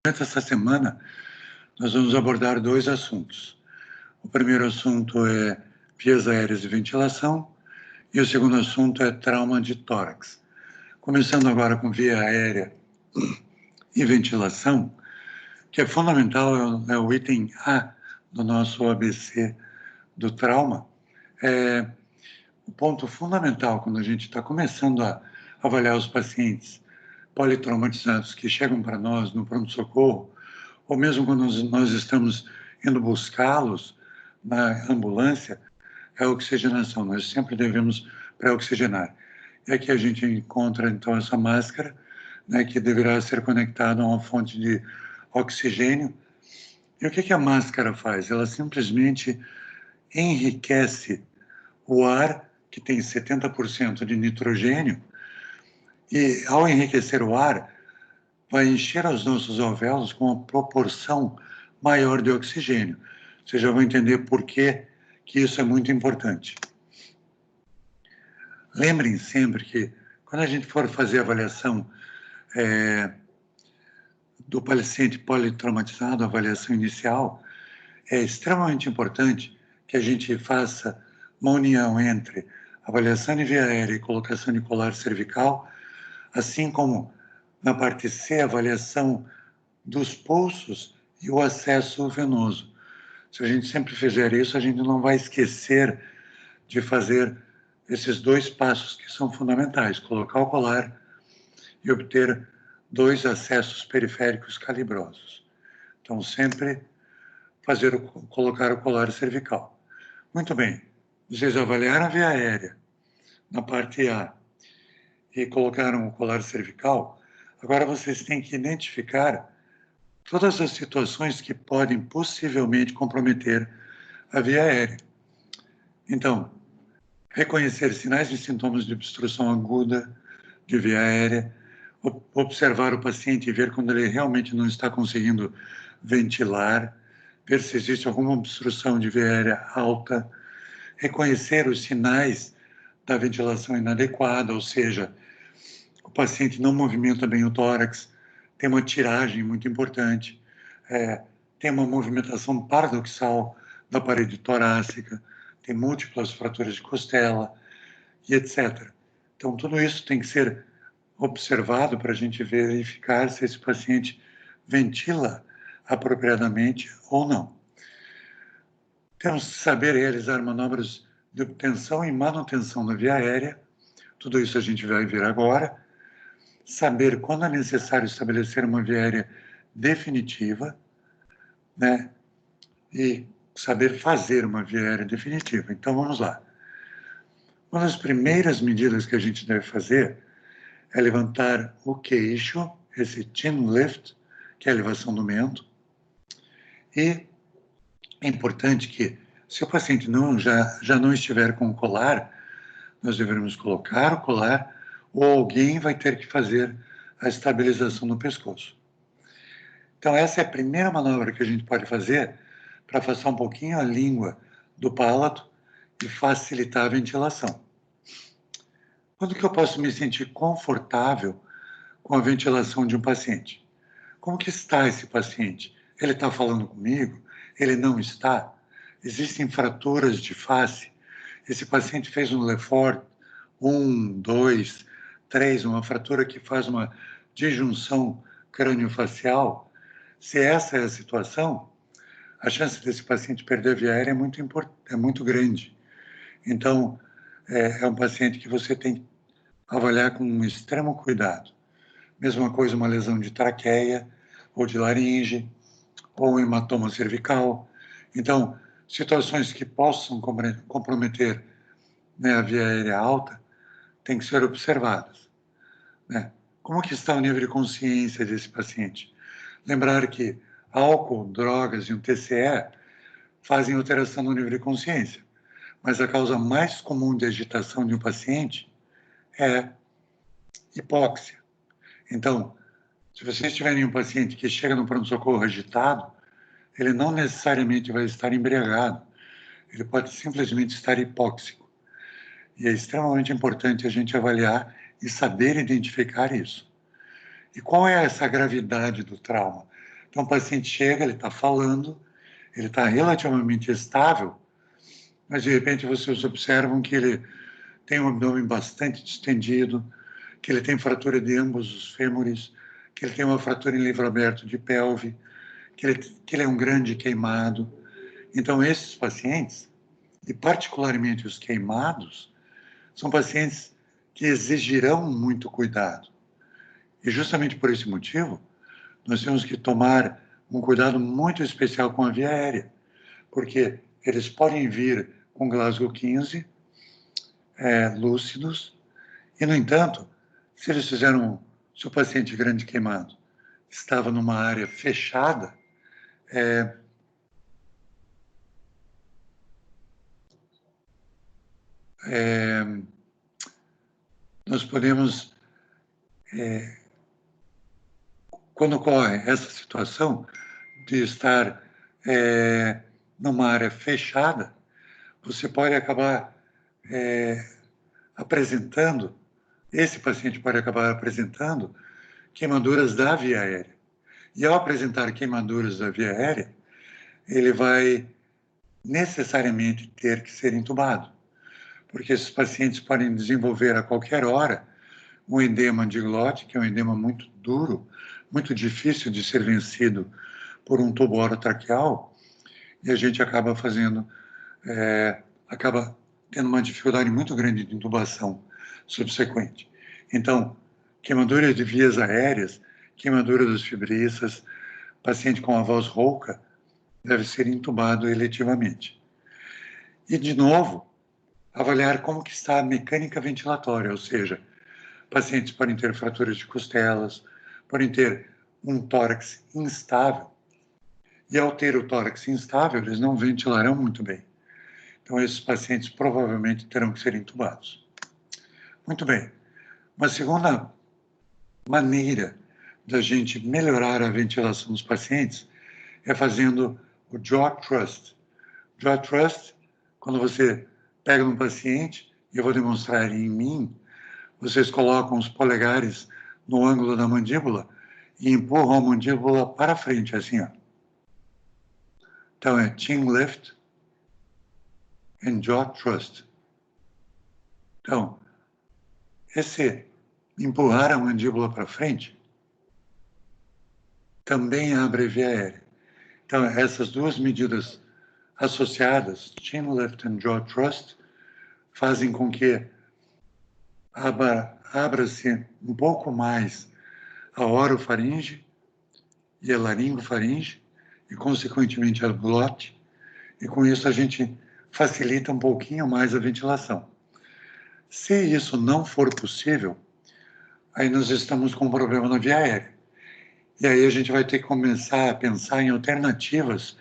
Durante essa semana, nós vamos abordar dois assuntos. O primeiro assunto é vias aéreas e ventilação, e o segundo assunto é trauma de tórax. Começando agora com via aérea e ventilação, que é fundamental, é o item A do nosso ABC do trauma. O ponto fundamental quando a gente está começando a avaliar os pacientes politraumatizados que chegam para nós no pronto-socorro, ou mesmo quando nós estamos indo buscá-los na ambulância, é a oxigenação. Nós sempre devemos pré-oxigenar. E aqui a gente encontra, então, essa máscara, né, que deverá ser conectada a uma fonte de oxigênio. E o que a máscara faz? Ela simplesmente enriquece o ar, que tem 70% de nitrogênio, e ao enriquecer o ar, vai encher os nossos alvéolos com uma proporção maior de oxigênio. Vocês já vão entender por que isso é muito importante. Lembrem sempre que, quando a gente for fazer a avaliação do paciente politraumatizado, a avaliação inicial, é extremamente importante que a gente faça uma união entre avaliação de via aérea e colocação de colar cervical, assim como na parte C, avaliação dos pulsos e o acesso venoso. Se a gente sempre fizer isso, a gente não vai esquecer de fazer esses dois passos que são fundamentais, colocar o colar e obter dois acessos periféricos calibrosos. Então, sempre colocar o colar cervical. Muito bem, vocês avaliaram a via aérea na parte A e colocaram o colar cervical, agora vocês têm que identificar todas as situações que podem possivelmente comprometer a via aérea. Então, reconhecer sinais e sintomas de obstrução aguda de via aérea, observar o paciente e ver quando ele realmente não está conseguindo ventilar, ver se existe alguma obstrução de via aérea alta, reconhecer os sinais da ventilação inadequada, ou seja, o paciente não movimenta bem o tórax, tem uma tiragem muito importante, tem uma movimentação paradoxal da parede torácica, tem múltiplas fraturas de costela e etc. Então, tudo isso tem que ser observado para a gente verificar se esse paciente ventila apropriadamente ou não. Temos que saber realizar manobras de obtenção e manutenção da via aérea, tudo isso a gente vai ver agora. Saber quando é necessário estabelecer uma via aérea definitiva, né? E saber fazer uma via aérea definitiva. Então, vamos lá. Uma das primeiras medidas que a gente deve fazer é levantar o queixo, esse chin lift, que é a elevação do mento. E é importante que, se o paciente já não estiver com o colar, nós devemos colocar o colar ou alguém vai ter que fazer a estabilização no pescoço. Então, essa é a primeira manobra que a gente pode fazer para afastar um pouquinho a língua do palato e facilitar a ventilação. Quando que eu posso me sentir confortável com a ventilação de um paciente? Como que está esse paciente? Ele está falando comigo? Ele não está? Existem fraturas de face? Esse paciente fez um Lefort 1, 2, 3, uma fratura que faz uma disjunção crâniofacial. Se essa é a situação, a chance desse paciente perder a via aérea é muito grande. Então, é um paciente que você tem que avaliar com um extremo cuidado. Mesma coisa, uma lesão de traqueia, ou de laringe, ou hematoma cervical. Então, situações que possam comprometer, né, a via aérea alta têm que ser observadas, né? Como que está o nível de consciência desse paciente? Lembrar que álcool, drogas e um TCE fazem alteração no nível de consciência, mas a causa mais comum de agitação de um paciente é hipóxia. Então, se vocês tiverem um paciente que chega no pronto-socorro agitado, ele não necessariamente vai estar embriagado, ele pode simplesmente estar hipóxico. E é extremamente importante a gente avaliar e saber identificar isso. E qual é essa gravidade do trauma? Então, o paciente chega, ele está falando, ele está relativamente estável, mas, de repente, vocês observam que ele tem um abdômen bastante distendido, que ele tem fratura de ambos os fêmures, que ele tem uma fratura em livro aberto de pelve, que ele é um grande queimado. Então, esses pacientes, e particularmente os queimados, são pacientes que exigirão muito cuidado. E justamente por esse motivo, nós temos que tomar um cuidado muito especial com a via aérea, porque eles podem vir com Glasgow 15, lúcidos, e, no entanto, se eles fizeram, se o paciente grande queimado estava numa área fechada, nós podemos, quando ocorre essa situação de estar numa área fechada, você pode acabar apresentando, esse paciente pode acabar apresentando queimaduras da via aérea. E ao apresentar queimaduras da via aérea, ele vai necessariamente ter que ser entubado, porque esses pacientes podem desenvolver a qualquer hora um edema de glote, que é um edema muito duro, muito difícil de ser vencido por um tubo orotraqueal, e a gente acaba acaba tendo uma dificuldade muito grande de intubação subsequente. Então, queimaduras de vias aéreas, queimadura das fibriças, paciente com a voz rouca deve ser intubado eletivamente. E, de novo, avaliar como que está a mecânica ventilatória, ou seja, pacientes podem ter fraturas de costelas, podem ter um tórax instável, e ao ter o tórax instável, eles não ventilarão muito bem. Então, esses pacientes provavelmente terão que ser intubados. Muito bem. Uma segunda maneira da gente melhorar a ventilação dos pacientes é fazendo o jaw thrust. Jaw thrust, quando você pega um paciente, e eu vou demonstrar em mim, vocês colocam os polegares no ângulo da mandíbula e empurram a mandíbula para frente, assim, ó. Então, é chin lift and jaw thrust. Então, esse empurrar a mandíbula para frente também abre a via aérea. Então, essas duas medidas associadas, chin lift and jaw thrust, fazem com que abra-se um pouco mais a orofaringe e a laringofaringe e, consequentemente, a glote, e com isso a gente facilita um pouquinho mais a ventilação. Se isso não for possível, aí nós estamos com um problema na via aérea. E aí a gente vai ter que começar a pensar em alternativas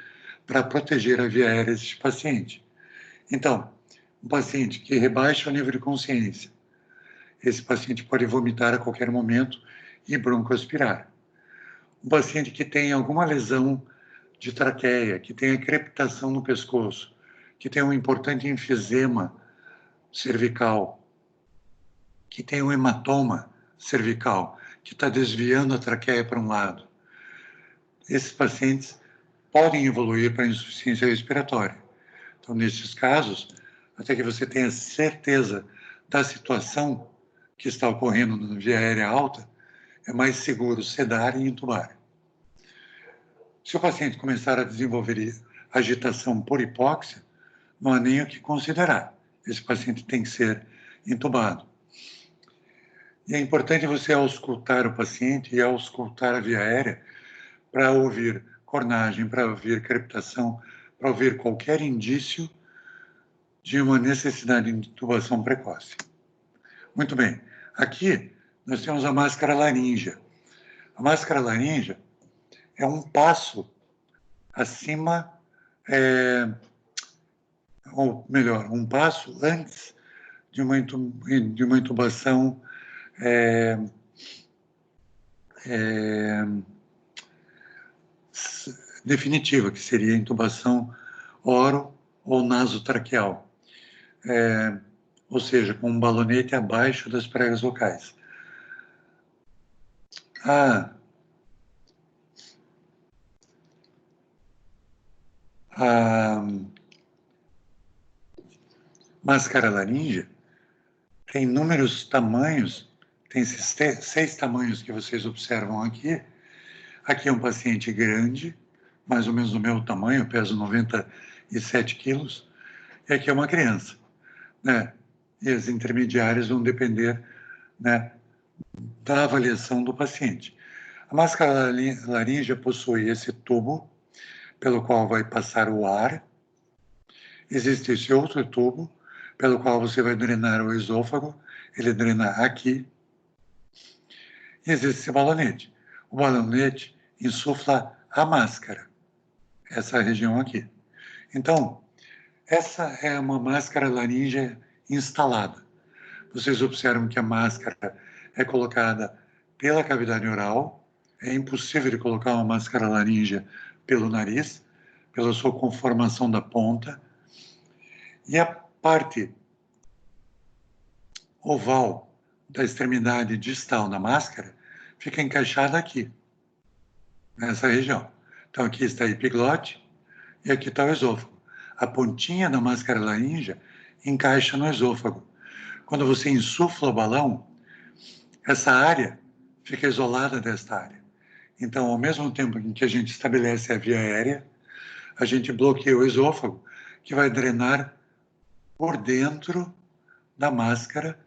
para proteger a via aérea desse paciente. Então, um paciente que rebaixa o nível de consciência, esse paciente pode vomitar a qualquer momento e broncoaspirar. Um paciente que tem alguma lesão de traqueia, que tem crepitação no pescoço, que tem um importante enfisema cervical, que tem um hematoma cervical, que está desviando a traqueia para um lado. Esses pacientes podem evoluir para insuficiência respiratória. Então, nesses casos, até que você tenha certeza da situação que está ocorrendo na via aérea alta, é mais seguro sedar e intubar. Se o paciente começar a desenvolver agitação por hipóxia, não há nem o que considerar. Esse paciente tem que ser intubado. E é importante você auscultar o paciente e auscultar a via aérea para ouvir cornagem, para ouvir crepitação, para ouvir qualquer indício de uma necessidade de intubação precoce. Muito bem. Aqui nós temos a máscara laríngea. A máscara laríngea é um passo acima, ou melhor, um passo antes de uma intubação definitiva, que seria a intubação oro ou nasotraqueal, ou seja, com um balonete abaixo das pregas vocais. A máscara laríngea tem inúmeros tamanhos, tem esses 6 tamanhos que vocês observam aqui. Aqui é um paciente grande, mais ou menos do meu tamanho, eu peso 97 quilos, e aqui é uma criança, né? E as intermediárias vão depender, né, da avaliação do paciente. A máscara laríngea possui esse tubo pelo qual vai passar o ar. Existe esse outro tubo pelo qual você vai drenar o esôfago, ele drena aqui. E existe esse balonete. O balonete insufla a máscara, essa região aqui. Então, essa é uma máscara laríngea instalada. Vocês observam que a máscara é colocada pela cavidade oral. É impossível de colocar uma máscara laríngea pelo nariz, pela sua conformação da ponta. E a parte oval da extremidade distal da máscara fica encaixada aqui, nessa região. Então, aqui está a epiglote e aqui está o esôfago. A pontinha da máscara laríngea encaixa no esôfago. Quando você insufla o balão, essa área fica isolada desta área. Então, ao mesmo tempo em que a gente estabelece a via aérea, a gente bloqueia o esôfago, que vai drenar por dentro da máscara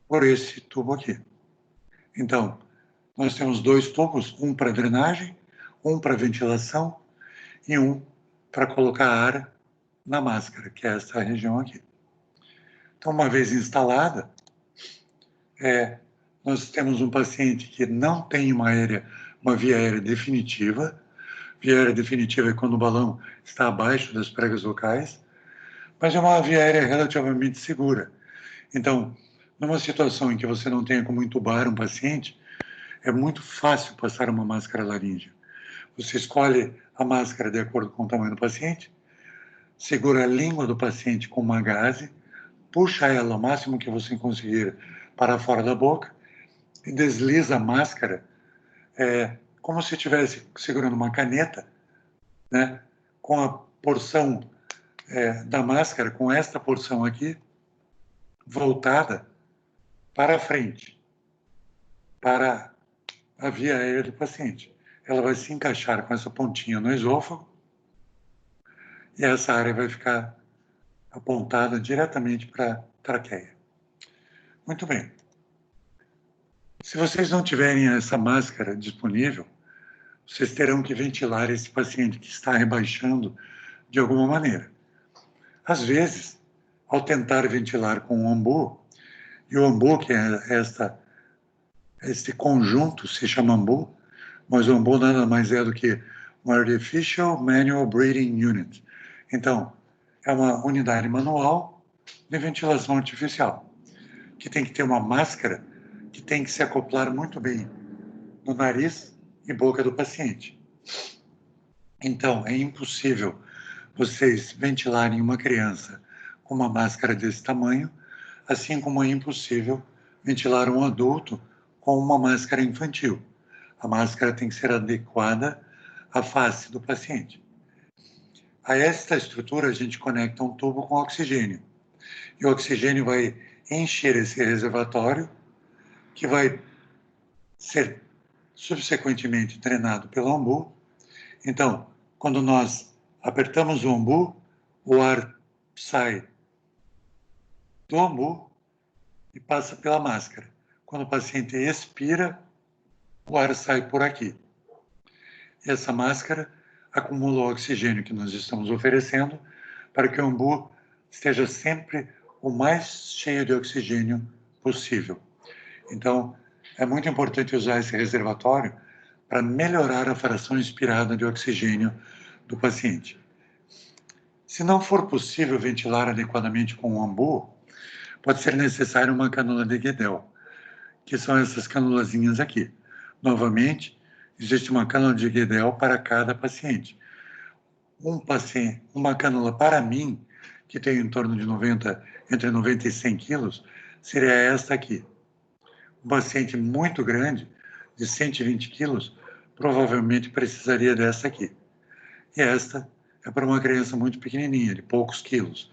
por esse tubo aqui. Então, nós temos 2 tubos, um para drenagem, um para ventilação e um para colocar ar na máscara, que é essa região aqui. Então, uma vez instalada, nós temos um paciente que não tem uma via aérea definitiva. Via aérea definitiva é quando o balão está abaixo das pregas vocais, mas é uma via aérea relativamente segura. Então, numa situação em que você não tenha como entubar um paciente, é muito fácil passar uma máscara laríngea. Você escolhe a máscara de acordo com o tamanho do paciente, segura a língua do paciente com uma gaze, puxa ela ao máximo que você conseguir para fora da boca e desliza a máscara como se estivesse segurando uma caneta, né, com a porção da máscara, com esta porção aqui, voltada para a frente, para a via aérea do paciente. Ela vai se encaixar com essa pontinha no esôfago e essa área vai ficar apontada diretamente para a traqueia. Muito bem. Se vocês não tiverem essa máscara disponível, vocês terão que ventilar esse paciente que está rebaixando de alguma maneira. Às vezes, ao tentar ventilar com o ambu, e o ambu, que é este conjunto, se chama ambu, mas o ambu nada mais é do que um Artificial Manual Breathing Unit. Então, é uma unidade manual de ventilação artificial, que tem que ter uma máscara que tem que se acoplar muito bem no nariz e boca do paciente. Então, é impossível vocês ventilarem uma criança com uma máscara desse tamanho, assim como é impossível ventilar um adulto com uma máscara infantil. A máscara tem que ser adequada à face do paciente. A esta estrutura, a gente conecta um tubo com oxigênio. E o oxigênio vai encher esse reservatório, que vai ser subsequentemente drenado pelo ambu. Então, quando nós apertamos o ambu, o ar sai do ambu e passa pela máscara. Quando o paciente expira, o ar sai por aqui. E essa máscara acumula o oxigênio que nós estamos oferecendo para que o ambu esteja sempre o mais cheio de oxigênio possível. Então, é muito importante usar esse reservatório para melhorar a fração inspirada de oxigênio do paciente. Se não for possível ventilar adequadamente com o ambu, pode ser necessário uma canula de Guedel, que são essas canulazinhas aqui. Novamente, existe uma cânula de Guedel para cada paciente. Uma cânula para mim, que tem em torno de entre 90 e 100 quilos, seria esta aqui. Um paciente muito grande, de 120 quilos, provavelmente precisaria dessa aqui. E esta é para uma criança muito pequenininha, de poucos quilos.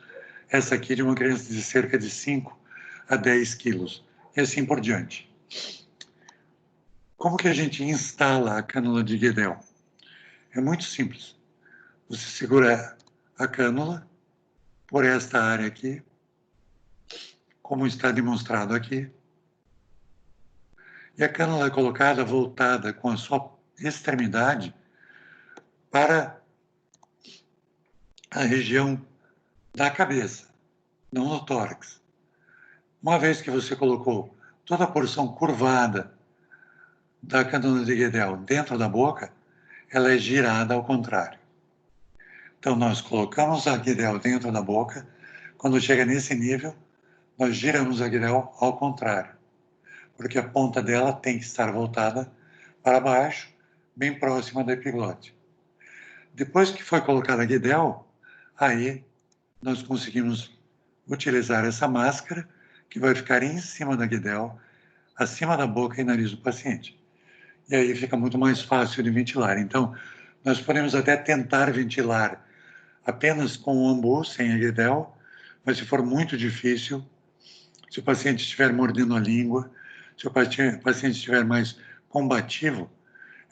Essa aqui é de uma criança de cerca de 5 a 10 quilos, e assim por diante. Como que a gente instala a cânula de Guedel? É muito simples. Você segura a cânula por esta área aqui, como está demonstrado aqui, e a cânula é colocada voltada com a sua extremidade para a região da cabeça, não no tórax. Uma vez que você colocou toda a porção curvada da cânula de Guedel dentro da boca, ela é girada ao contrário. Então, nós colocamos a Guedel dentro da boca, quando chega nesse nível, nós giramos a Guedel ao contrário, porque a ponta dela tem que estar voltada para baixo, bem próxima da epiglote. Depois que foi colocada a Guedel, aí nós conseguimos utilizar essa máscara, que vai ficar em cima da Guedel, acima da boca e nariz do paciente. E aí fica muito mais fácil de ventilar. Então, nós podemos até tentar ventilar apenas com o ambu, sem a Guedel, mas se for muito difícil, se o paciente estiver mordendo a língua, se o paciente estiver mais combativo,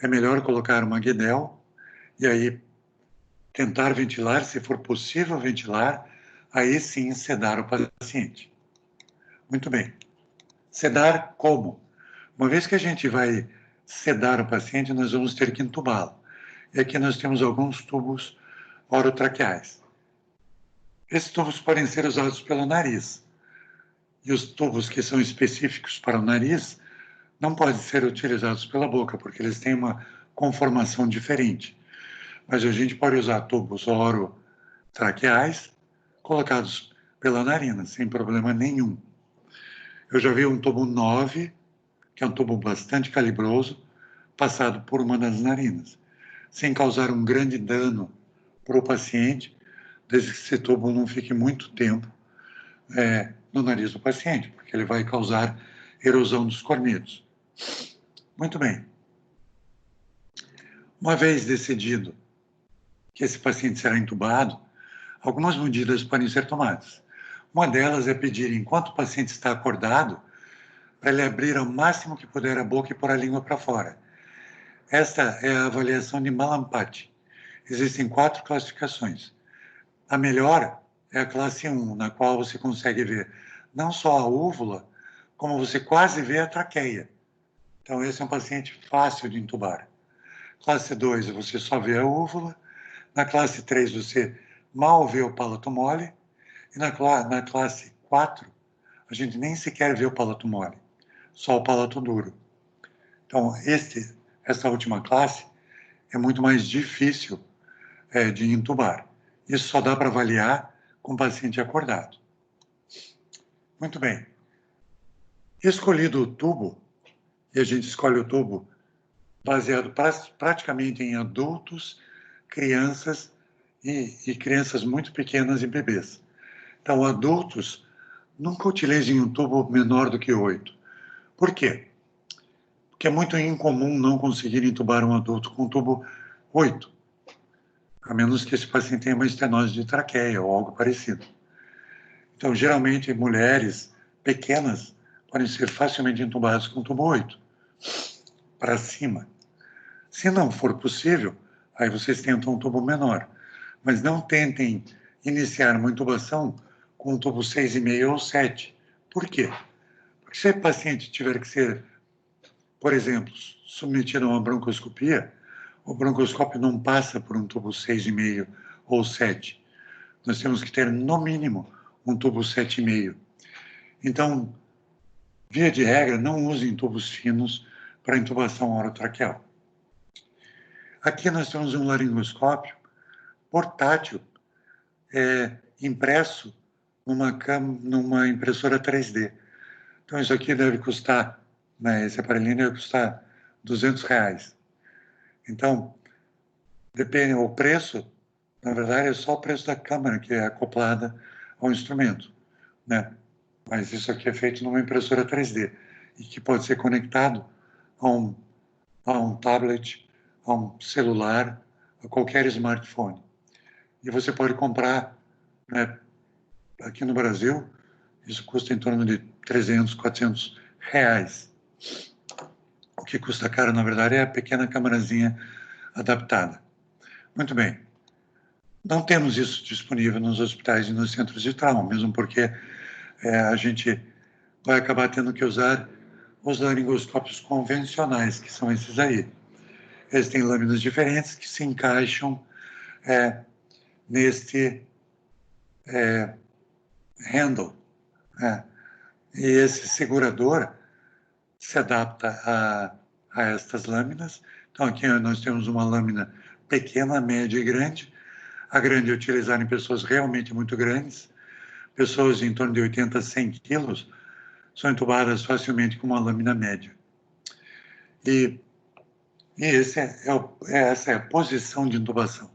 é melhor colocar uma Guedel e aí tentar ventilar, se for possível ventilar, aí sim sedar o paciente. Muito bem. Sedar como? Uma vez que a gente vai sedar o paciente, nós vamos ter que entubá-lo. E aqui nós temos alguns tubos orotraqueais. Esses tubos podem ser usados pelo nariz. E os tubos que são específicos para o nariz não podem ser utilizados pela boca, porque eles têm uma conformação diferente. Mas a gente pode usar tubos orotraqueais colocados pela narina, sem problema nenhum. Eu já vi um tubo 9, que é um tubo bastante calibroso, passado por uma das narinas, sem causar um grande dano para o paciente, desde que esse tubo não fique muito tempo no nariz do paciente, porque ele vai causar erosão dos cornetos. Muito bem. Uma vez decidido que esse paciente será entubado, algumas medidas podem ser tomadas. Uma delas é pedir, enquanto o paciente está acordado, para ele abrir ao máximo que puder a boca e pôr a língua para fora. Esta é a avaliação de Malampati. Existem 4 classificações. A melhor é a classe 1, na qual você consegue ver não só a úvula, como você quase vê a traqueia. Então, esse é um paciente fácil de entubar. Classe 2, você só vê a úvula. Na classe 3, você mal vê o palato mole. E na classe 4, a gente nem sequer vê o palato mole, só o palato duro. Então, essa última classe é muito mais difícil de entubar. Isso só dá para avaliar com o paciente acordado. Muito bem. Escolhido o tubo, e a gente escolhe o tubo baseado praticamente em adultos, crianças e crianças muito pequenas e bebês. Então, adultos, nunca utilizem um tubo menor do que 8. Por quê? Porque é muito incomum não conseguir entubar um adulto com tubo 8, a menos que esse paciente tenha uma estenose de traqueia ou algo parecido. Então, geralmente, mulheres pequenas podem ser facilmente entubadas com tubo 8, para cima. Se não for possível, aí vocês tentam um tubo menor. Mas não tentem iniciar uma intubação com um tubo 6,5 ou 7. Por quê? Porque se o paciente tiver que ser, por exemplo, submetido a uma broncoscopia, o broncoscópio não passa por um tubo 6,5 ou 7. Nós temos que ter, no mínimo, um tubo 7,5. Então, via de regra, não usem tubos finos para intubação orotraqueal. Aqui nós temos um laringoscópio portátil, impresso numa impressora 3D. Então, isso aqui deve custar, né, esse aparelhinho deve custar R$200. Então, depende, o preço, na verdade, é só o preço da câmera que é acoplada ao instrumento, né? Mas isso aqui é feito numa impressora 3D e que pode ser conectado a um tablet, a um celular, a qualquer smartphone. e você pode comprar, né, aqui no Brasil, isso custa em torno de 300, 400 reais. O que custa caro, na verdade, é a pequena câmerazinha adaptada. Muito bem. Não temos isso disponível nos hospitais e nos centros de trauma, mesmo porque a gente vai acabar tendo que usar os laringoscópios convencionais, que são esses aí. Eles têm lâminas diferentes que se encaixam neste handle. Né? E esse segurador se adapta a estas lâminas. Então, aqui nós temos uma lâmina pequena, média e grande. A grande é utilizada em pessoas realmente muito grandes, pessoas em torno de 80 a 100 quilos, são entubadas facilmente com uma lâmina média. E essa é a posição de intubação.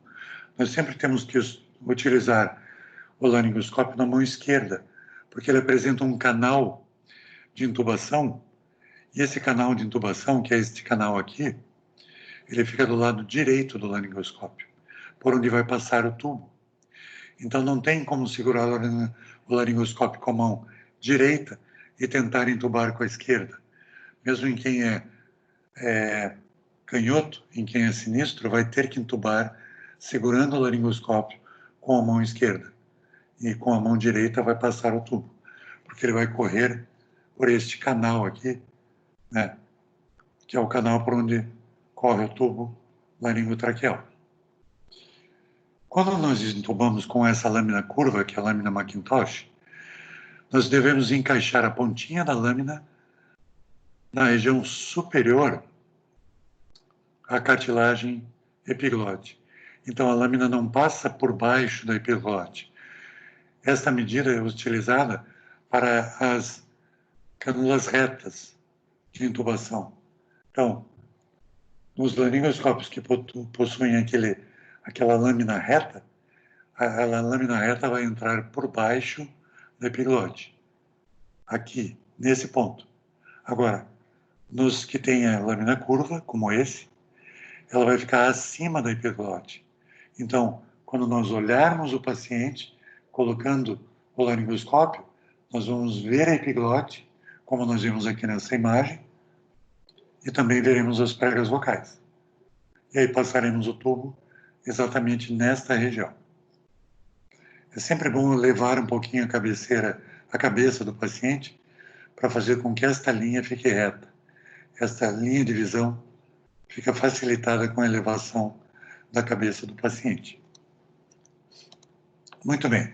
Nós sempre temos que utilizar o laringoscópio na mão esquerda, porque ele apresenta um canal de intubação, e esse canal de intubação, que é este canal aqui, ele fica do lado direito do laringoscópio, por onde vai passar o tubo. Então não tem como segurar o laringoscópio com a mão direita e tentar entubar com a esquerda. Mesmo em quem é canhoto, em quem é sinistro, vai ter que entubar segurando o laringoscópio com a mão esquerda. E com a mão direita vai passar o tubo, porque ele vai correr por este canal aqui, né, que é o canal por onde corre o tubo laringotraqueal. Quando nós entubamos com essa lâmina curva, que é a lâmina Macintosh, nós devemos encaixar a pontinha da lâmina na região superior à cartilagem epiglote. Então, a lâmina não passa por baixo da epiglote. Esta medida é utilizada para as cânulas retas de intubação. Então, nos laringoscópios que possuem aquela lâmina reta, a lâmina reta vai entrar por baixo da epiglote, aqui, nesse ponto. Agora, nos que têm a lâmina curva, como esse, ela vai ficar acima da epiglote. Então, quando nós olharmos o paciente, colocando o laringoscópio, nós vamos ver a epiglote, como nós vimos aqui nessa imagem, e também veremos as pregas vocais. E aí passaremos o tubo exatamente nesta região. É sempre bom levar um pouquinho a cabeça do paciente, para fazer com que esta linha fique reta. Esta linha de visão fica facilitada com a elevação da cabeça do paciente. Muito bem.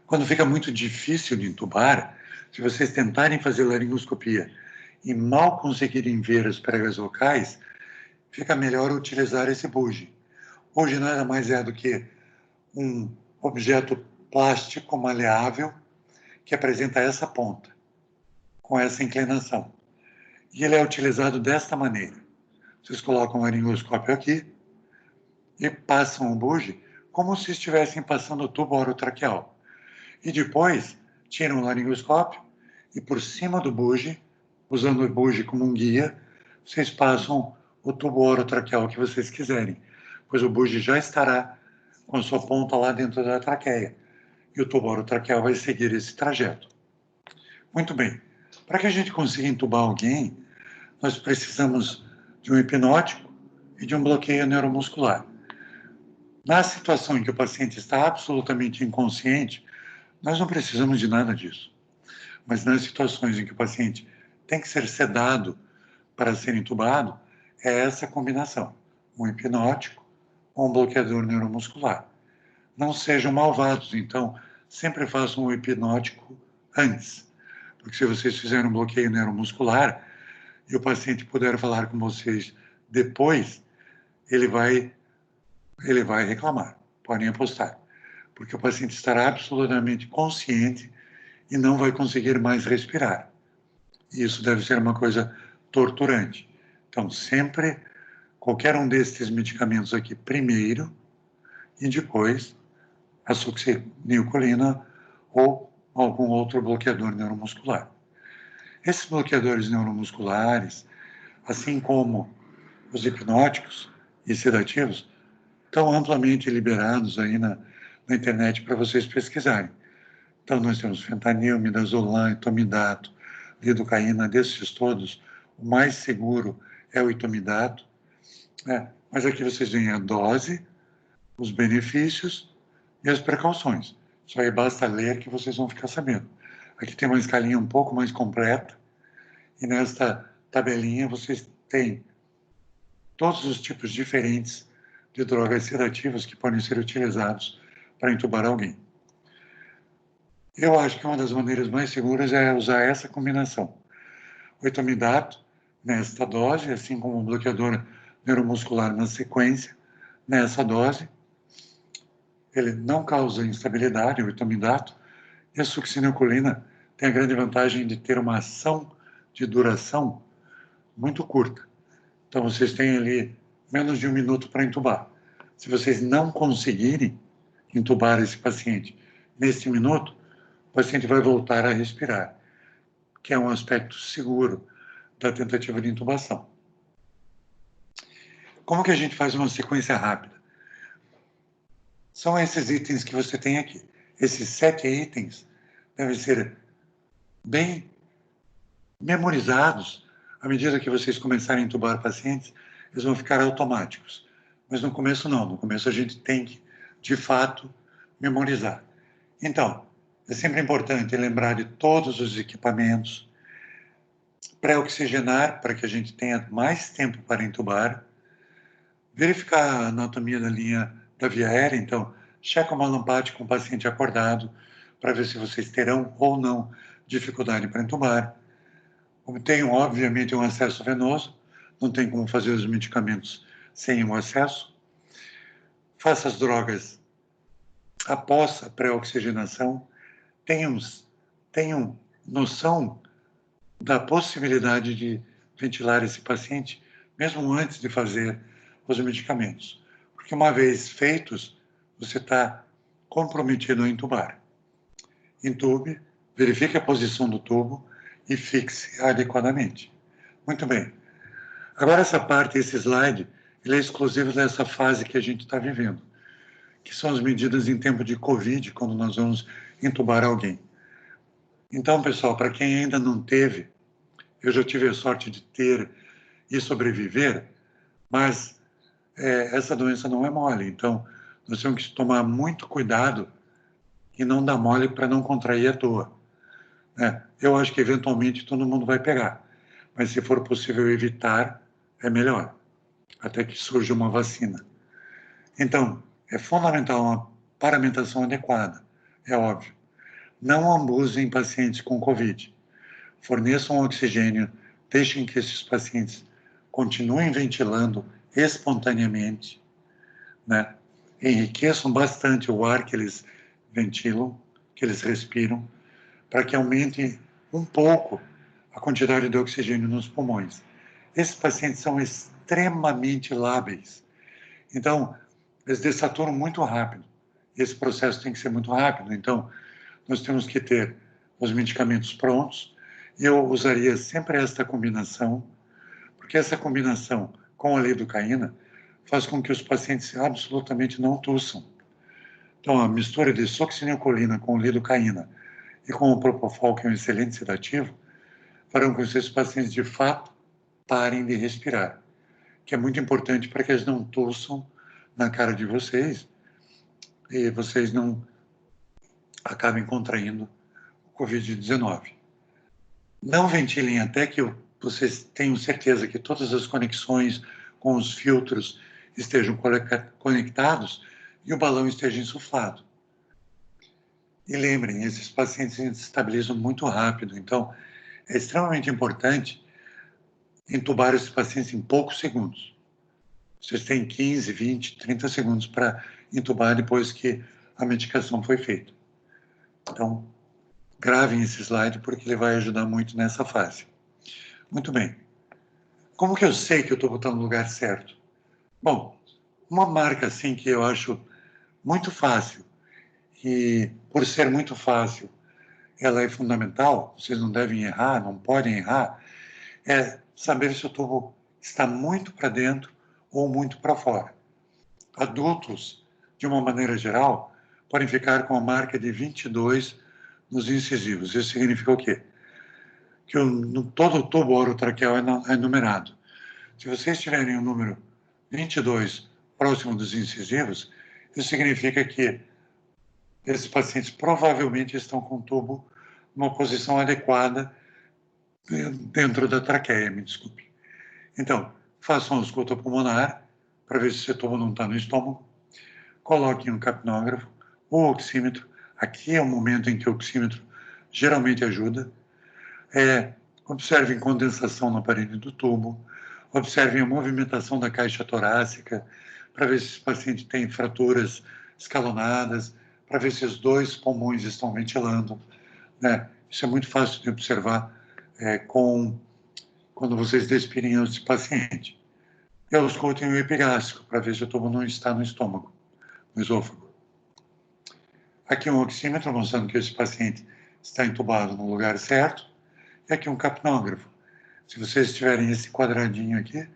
Quando fica muito difícil de intubar, se vocês tentarem fazer laringoscopia e mal conseguirem ver as pregas vocais, fica melhor utilizar esse bugie. Bugie nada mais é do que um objeto plástico maleável que apresenta essa ponta, com essa inclinação. E ele é utilizado desta maneira. Vocês colocam o laringoscópio aqui e passam o bugie como se estivessem passando o tubo orotraqueal. E depois tiram o laringoscópio e por cima do bugie, usando o bugie como um guia, vocês passam o tubo orotraqueal que vocês quiserem, pois o bugie já estará com a sua ponta lá dentro da traqueia e o tubo orotraqueal vai seguir esse trajeto. Muito bem. Para que a gente consiga intubar alguém, nós precisamos de um hipnótico e de um bloqueio neuromuscular. Na situação em que o paciente está absolutamente inconsciente, nós não precisamos de nada disso. Mas nas situações em que o paciente tem que ser sedado para ser intubado, é essa combinação, um hipnótico ou um bloqueador neuromuscular. Não sejam malvados, então, sempre façam um hipnótico antes, porque se vocês fizerem um bloqueio neuromuscular e o paciente puder falar com vocês depois, ele vai reclamar, podem apostar, porque o paciente estará absolutamente consciente e não vai conseguir mais respirar. E isso deve ser uma coisa torturante. Então, sempre, qualquer um destes medicamentos aqui primeiro e depois a succinilcolina ou algum outro bloqueador neuromuscular. Esses bloqueadores neuromusculares, assim como os hipnóticos e sedativos, estão amplamente liberados aí na internet para vocês pesquisarem. Então, nós temos fentanil, midazolam, etomidato, lidocaína, desses todos, o mais seguro é o etomidato, né? Mas aqui vocês veem a dose, os benefícios e as precauções. Isso aí basta ler que vocês vão ficar sabendo. Aqui tem uma escalinha um pouco mais completa, e nesta tabelinha vocês têm todos os tipos diferentes de drogas sedativas que podem ser utilizados para entubar alguém. Eu acho que uma das maneiras mais seguras é usar essa combinação. O etomidato, nesta dose, assim como o bloqueador neuromuscular na sequência, nessa dose, ele não causa instabilidade, o etomidato, e a succinilcolina tem a grande vantagem de ter uma ação de duração muito curta. Então, vocês têm ali menos de 1 minuto para entubar. Se vocês não conseguirem entubar esse paciente nesse minuto, o paciente vai voltar a respirar, que é um aspecto seguro da tentativa de intubação. Como que a gente faz uma sequência rápida? São esses itens que você tem aqui. Esses 7 itens devem ser bem memorizados. À medida que vocês começarem a entubar pacientes, eles vão ficar automáticos. Mas no começo não. No começo a gente tem que, de fato, memorizar. Então, é sempre importante lembrar de todos os equipamentos, pré-oxigenar para que a gente tenha mais tempo para entubar, verificar a anatomia da linha da via aérea, então, checa uma lampade com o paciente acordado para ver se vocês terão ou não dificuldade para entubar. Tenham, obviamente, um acesso venoso, não tem como fazer os medicamentos sem o acesso. Faça as drogas após a pré-oxigenação. Tenham noção da possibilidade de ventilar esse paciente, mesmo antes de fazer os medicamentos. Porque uma vez feitos, você está comprometido a entubar. Entube, verifique a posição do tubo e fixe adequadamente. Muito bem. Agora essa parte, esse slide, ele é exclusivo dessa fase que a gente está vivendo, que são as medidas em tempo de Covid, quando nós vamos entubar alguém. Então, pessoal, para quem ainda não teve, eu já tive a sorte de ter e sobreviver, mas essa doença não é mole. Então, nós temos que tomar muito cuidado e não dar mole para não contrair à toa. Eu acho que, eventualmente, todo mundo vai pegar, mas se for possível evitar, é melhor, até que surja uma vacina. Então, é fundamental uma paramentação adequada, é óbvio. Não abusem em pacientes com Covid. Forneçam oxigênio, deixem que esses pacientes continuem ventilando espontaneamente, né? Enriqueçam bastante o ar que eles ventilam, que eles respiram, para que aumente um pouco a quantidade de oxigênio nos pulmões. Esses pacientes são extremamente lábeis, então eles dessaturam muito rápido. Esse processo tem que ser muito rápido, então nós temos que ter os medicamentos prontos, e eu usaria sempre esta combinação, porque essa combinação com a lidocaína faz com que os pacientes absolutamente não tussam. Então, a mistura de succinilcolina com lidocaína e com o propofol, que é um excelente sedativo, farão com que esses pacientes, de fato, parem de respirar, que é muito importante para que eles não tussam na cara de vocês e vocês não acabem contraindo o Covid-19. Não ventilem até que vocês tenham certeza que todas as conexões com os filtros estejam conectados e o balão esteja insuflado. E lembrem, esses pacientes se estabilizam muito rápido, então é extremamente importante entubar esses pacientes em poucos segundos. Vocês têm 15, 20, 30 segundos para entubar depois que a medicação foi feita. Então, gravem esse slide porque ele vai ajudar muito nessa fase. Muito bem. Como que eu sei que eu estou botando no lugar certo? Bom, uma marca assim que eu acho muito fácil, e por ser muito fácil, ela é fundamental, vocês não devem errar, não podem errar, é saber se o tubo está muito para dentro ou muito para fora. Adultos, de uma maneira geral, podem ficar com a marca de 22 nos incisivos. Isso significa o quê? Que todo o tubo orotraqueal é numerado. Se vocês tiverem o número 22 próximo dos incisivos, isso significa que esses pacientes provavelmente estão com o tubo numa posição adequada dentro da traqueia, me desculpe. Então, façam a ausculta pulmonar para ver se esse tubo não está no estômago. Coloquem um capnógrafo ou oxímetro. Aqui é o momento em que o oxímetro geralmente ajuda. Observem condensação na parede do tubo. Observem a movimentação da caixa torácica para ver se esse paciente tem fraturas escalonadas, para ver se os dois pulmões estão ventilando. Né? Isso é muito fácil de observar quando vocês despirem esse paciente. E auscultem o epigástrico para ver se o tubo não está no estômago, no esôfago. Aqui um oxímetro mostrando que esse paciente está entubado no lugar certo. E aqui um capnógrafo. Se vocês tiverem esse quadradinho aqui,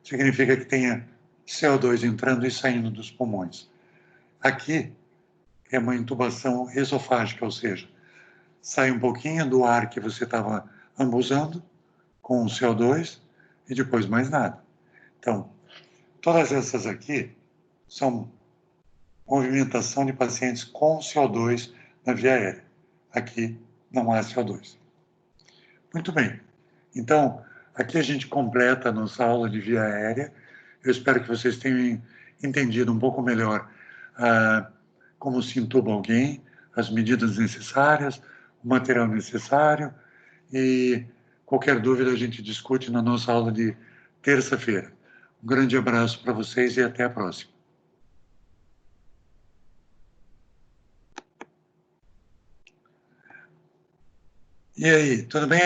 significa que tenha CO2 entrando e saindo dos pulmões. Aqui é uma intubação esofágica, ou seja, sai um pouquinho do ar que você estava ambusando com o CO2 e depois mais nada. Então, todas essas aqui são movimentação de pacientes com CO2 na via aérea. Aqui não há CO2. Muito bem. Então, aqui a gente completa a nossa aula de via aérea. Eu espero que vocês tenham entendido um pouco melhor como se intuba alguém, as medidas necessárias, o material necessário, e qualquer dúvida a gente discute na nossa aula de terça-feira. Um grande abraço para vocês e até a próxima. E aí, tudo bem?